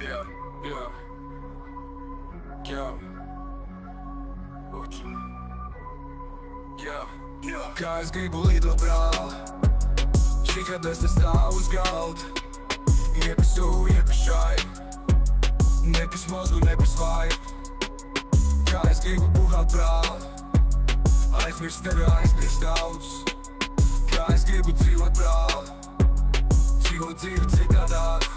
Yeah, yeah, yeah. Kā es gribu lidot brāl, šī kad es te stāvu uz galda. Iepis tu, iepis šai, nepis mozgu, nepis vāju. Kā es gribu buhāt brāl, aizmirst tevi, aizmirst daudz. Kā es gribu dzīvot brāl, dzīvot dzīvi citādāk.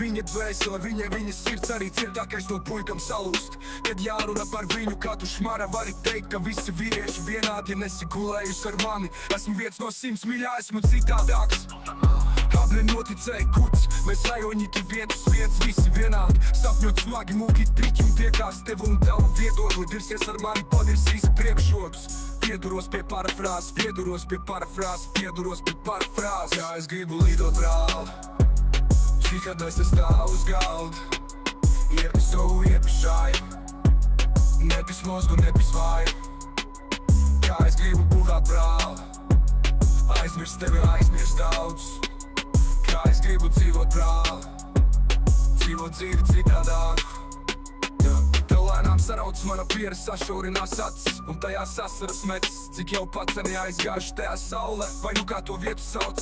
Viņa dvēsele, viņa sirds arī cirdākais no puikam salūst. Kad jārunā par viņu, kā tu šmara vari teikt, ka visi vīrieši vienādi, ja nesi gulējus ar mani. Esmu viens no 100 mīļā, esmu citādāks. Kādre noticēja kuts, mēs rajoņīti viens, visi vienādi. Sapņot smagi, mūkīt triķi un tiekās tev un tavu viedokli. Dirsies ar mani, padirsīs priekšrokus. Pieduros pie parafrāzes, pieduros pie parafrāzes, pieduros pie parafrāzes. Kā es gribu lidot brāl, šī kad es te stāvu uz galda. Iepis tu, iepis šai, nepis mozgu, nepis vāju. Kā es gribu buhāt brāl, aizmirst tevi, aizmirst daudz. Kā es gribu dzīvot brāl, dzīvot dzīvi citādāk. Tev lēnām sarauc mana piera, sašaurinās acis un tajā sasaras metis. Cik jau paceni aizgājuši tajā saulē, vai nu kā to vietu sauc.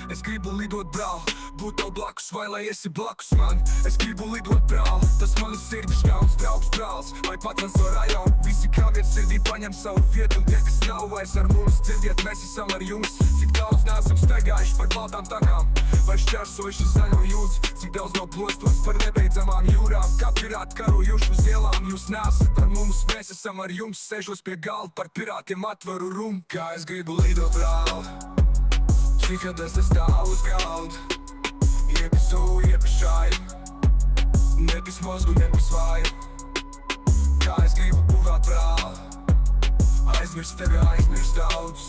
Es gribu lidot brāl, būt tev blakus, vai lai esi blakus man. Es gribu lidot brāl, tas manas sirdis jauns draugs brāls. Vai pacens no rajona, visi kā viens sirdī paņem savu vietu. Un tie, kas nav vairs ar mums, dzirdiet, mēs esam ar jums. Cik daudz neesam staigājuši par baltām takām, vai šķērsojuši zaļo jūdzi. Cik daudz nav plostos par nebeidzamām jūrām, kā pirāti karojuši uz ielām. Jūs neesat ar mums, mēs esam ar jums. Sēžos pie galda, par pirātiem atveru rumu. Kā es gribu lidot brāl, šī kad es te stāvu uz galda. Iepis tu, iepis šai, nepis mozgu, nepis vāju. Kā es gribu buhāt brāl, aizmirst tevi, aizmirst daudz.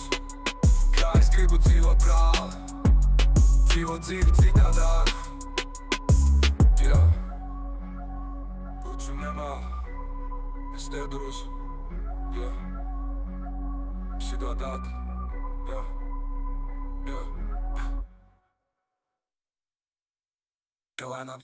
Kā es gribu dzīvot brāl, dzīvot dzīvi citādāk. Puču nemāl, es pieduros, citādāk. Tev lēnām